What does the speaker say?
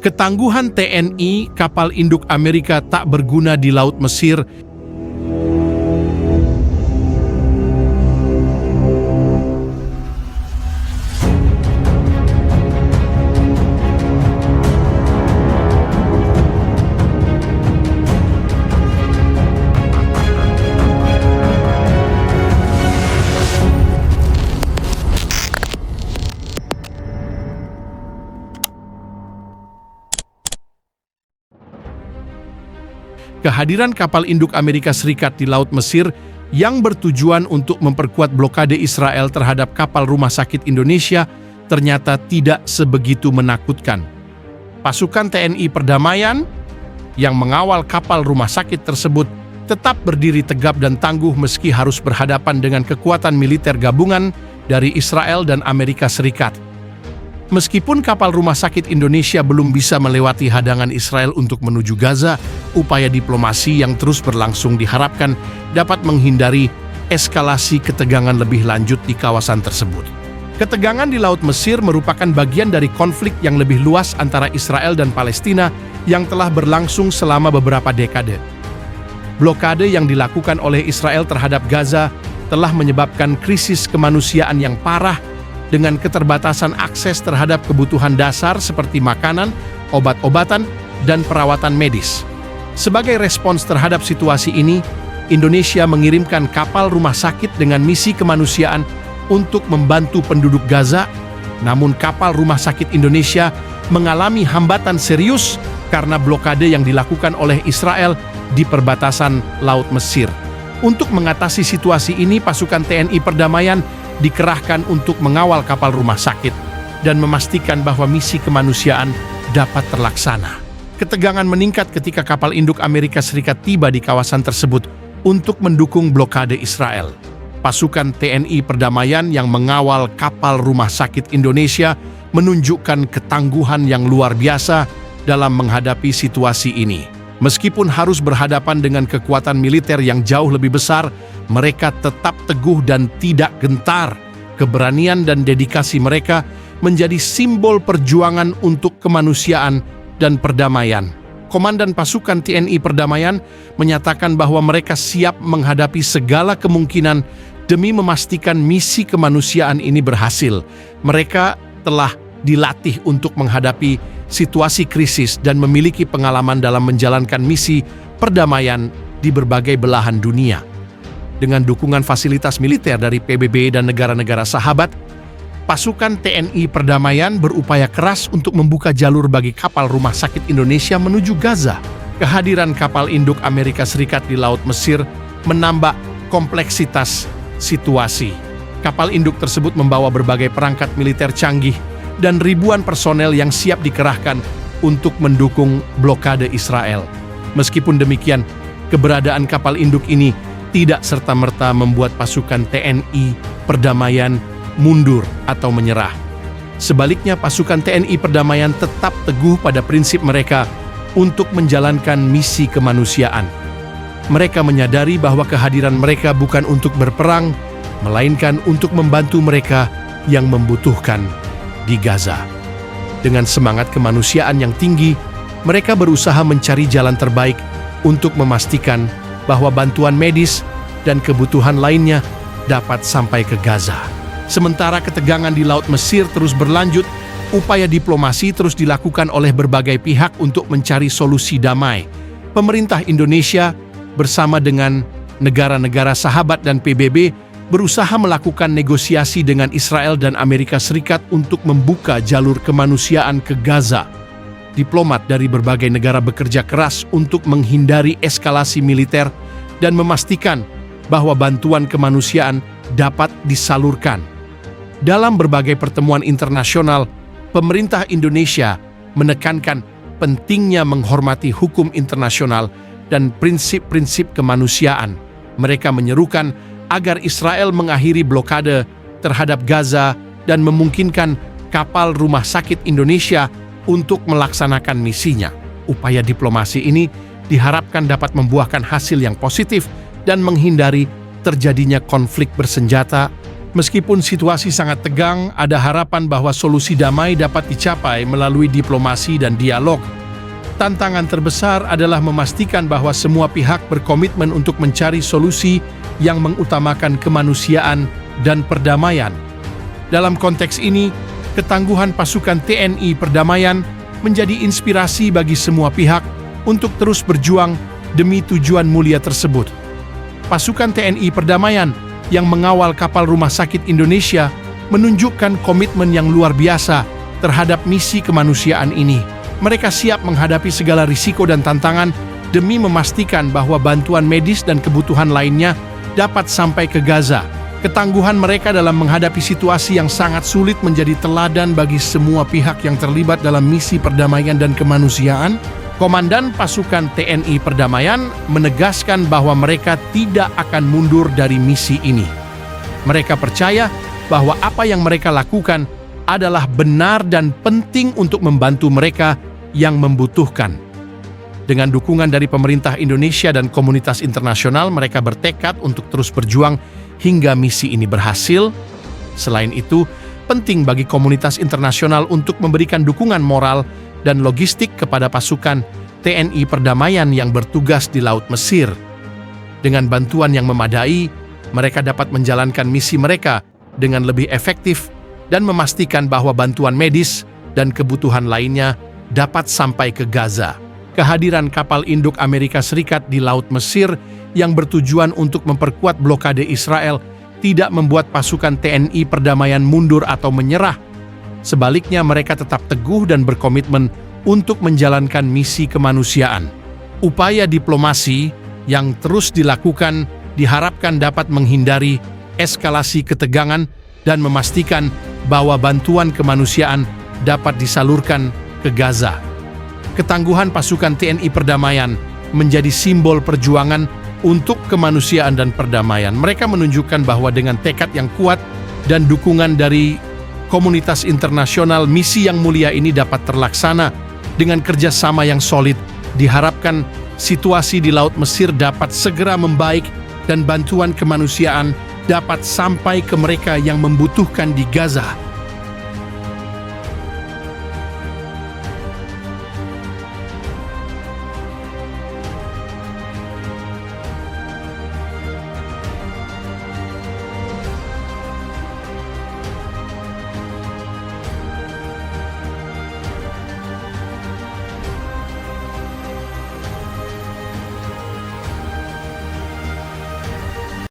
Ketangguhan TNI kapal induk Amerika tak berguna di Laut Mesir. Kehadiran kapal induk Amerika Serikat di Laut Mesir yang bertujuan untuk memperkuat blokade Israel terhadap kapal rumah sakit Indonesia ternyata tidak sebegitu menakutkan. Pasukan TNI Perdamaian yang mengawal kapal rumah sakit tersebut tetap berdiri tegap dan tangguh meski harus berhadapan dengan kekuatan militer gabungan dari Israel dan Amerika Serikat. Meskipun kapal rumah sakit Indonesia belum bisa melewati hadangan Israel untuk menuju Gaza, upaya diplomasi yang terus berlangsung diharapkan dapat menghindari eskalasi ketegangan lebih lanjut di kawasan tersebut. Ketegangan di Laut Mesir merupakan bagian dari konflik yang lebih luas antara Israel dan Palestina yang telah berlangsung selama beberapa dekade. Blokade yang dilakukan oleh Israel terhadap Gaza telah menyebabkan krisis kemanusiaan yang parah dengan keterbatasan akses terhadap kebutuhan dasar seperti makanan, obat-obatan, dan perawatan medis. Sebagai respons terhadap situasi ini, Indonesia mengirimkan kapal rumah sakit dengan misi kemanusiaan untuk membantu penduduk Gaza, namun kapal rumah sakit Indonesia mengalami hambatan serius karena blokade yang dilakukan oleh Israel di perbatasan Laut Mesir. Untuk mengatasi situasi ini, pasukan TNI Perdamaian dikerahkan untuk mengawal kapal rumah sakit dan memastikan bahwa misi kemanusiaan dapat terlaksana. Ketegangan meningkat ketika kapal induk Amerika Serikat tiba di kawasan tersebut untuk mendukung blokade Israel. Pasukan TNI Perdamaian yang mengawal kapal rumah sakit Indonesia menunjukkan ketangguhan yang luar biasa dalam menghadapi situasi ini. Meskipun harus berhadapan dengan kekuatan militer yang jauh lebih besar, mereka tetap teguh dan tidak gentar. Keberanian dan dedikasi mereka menjadi simbol perjuangan untuk kemanusiaan dan perdamaian. Komandan pasukan TNI Perdamaian menyatakan bahwa mereka siap menghadapi segala kemungkinan demi memastikan misi kemanusiaan ini berhasil. Mereka telah dilatih untuk menghadapi situasi krisis dan memiliki pengalaman dalam menjalankan misi perdamaian di berbagai belahan dunia. Dengan dukungan fasilitas militer dari PBB dan negara-negara sahabat, pasukan TNI Perdamaian berupaya keras untuk membuka jalur bagi kapal rumah sakit Indonesia menuju Gaza. Kehadiran kapal induk Amerika Serikat di Laut Mesir menambah kompleksitas situasi. Kapal induk tersebut membawa berbagai perangkat militer canggih dan ribuan personel yang siap dikerahkan untuk mendukung blokade Israel. Meskipun demikian, keberadaan kapal induk ini tidak serta-merta membuat pasukan TNI Perdamaian mundur atau menyerah. Sebaliknya, pasukan TNI Perdamaian tetap teguh pada prinsip mereka untuk menjalankan misi kemanusiaan. Mereka menyadari bahwa kehadiran mereka bukan untuk berperang, melainkan untuk membantu mereka yang membutuhkan di Gaza. Dengan semangat kemanusiaan yang tinggi, mereka berusaha mencari jalan terbaik untuk memastikan bahwa bantuan medis dan kebutuhan lainnya dapat sampai ke Gaza. Sementara ketegangan di Laut Mesir terus berlanjut, upaya diplomasi terus dilakukan oleh berbagai pihak untuk mencari solusi damai. Pemerintah Indonesia bersama dengan negara-negara sahabat dan PBB berusaha melakukan negosiasi dengan Israel dan Amerika Serikat untuk membuka jalur kemanusiaan ke Gaza. Diplomat dari berbagai negara bekerja keras untuk menghindari eskalasi militer dan memastikan bahwa bantuan kemanusiaan dapat disalurkan. Dalam berbagai pertemuan internasional, pemerintah Indonesia menekankan pentingnya menghormati hukum internasional dan prinsip-prinsip kemanusiaan. Mereka menyerukan agar Israel mengakhiri blokade terhadap Gaza dan memungkinkan kapal rumah sakit Indonesia untuk melaksanakan misinya. Upaya diplomasi ini diharapkan dapat membuahkan hasil yang positif dan menghindari terjadinya konflik bersenjata Meskipun situasi sangat tegang, ada harapan bahwa solusi damai dapat dicapai melalui diplomasi dan dialog. Tantangan terbesar adalah memastikan bahwa semua pihak berkomitmen untuk mencari solusi yang mengutamakan kemanusiaan dan perdamaian. Dalam konteks ini, ketangguhan pasukan TNI Perdamaian menjadi inspirasi bagi semua pihak untuk terus berjuang demi tujuan mulia tersebut. Pasukan TNI Perdamaian yang mengawal kapal rumah sakit Indonesia menunjukkan komitmen yang luar biasa terhadap misi kemanusiaan ini. Mereka siap menghadapi segala risiko dan tantangan demi memastikan bahwa bantuan medis dan kebutuhan lainnya dapat sampai ke Gaza. Ketangguhan mereka dalam menghadapi situasi yang sangat sulit menjadi teladan bagi semua pihak yang terlibat dalam misi perdamaian dan kemanusiaan. Komandan pasukan TNI Perdamaian menegaskan bahwa mereka tidak akan mundur dari misi ini. Mereka percaya bahwa apa yang mereka lakukan adalah benar dan penting untuk membantu mereka yang membutuhkan. Dengan dukungan dari pemerintah Indonesia dan komunitas internasional, mereka bertekad untuk terus berjuang hingga misi ini berhasil. Selain itu, penting bagi komunitas internasional untuk memberikan dukungan moral dan logistik kepada pasukan TNI Perdamaian yang bertugas di Laut Mesir. Dengan bantuan yang memadai, mereka dapat menjalankan misi mereka dengan lebih efektif dan memastikan bahwa bantuan medis dan kebutuhan lainnya dapat sampai ke Gaza. Kehadiran kapal induk Amerika Serikat di Laut Mesir yang bertujuan untuk memperkuat blokade Israel tidak membuat pasukan TNI Perdamaian mundur atau menyerah. Sebaliknya, mereka tetap teguh dan berkomitmen untuk menjalankan misi kemanusiaan. Upaya diplomasi yang terus dilakukan diharapkan dapat menghindari eskalasi ketegangan dan memastikan bahwa bantuan kemanusiaan dapat disalurkan ke Gaza. Ketangguhan pasukan TNI Perdamaian menjadi simbol perjuangan untuk kemanusiaan dan perdamaian. Mereka menunjukkan bahwa dengan tekad yang kuat dan dukungan dari komunitas internasional, misi yang mulia ini dapat terlaksana. Dengan kerjasama yang solid, diharapkan situasi di Laut Mesir dapat segera membaik dan bantuan kemanusiaan dapat sampai ke mereka yang membutuhkan di Gaza.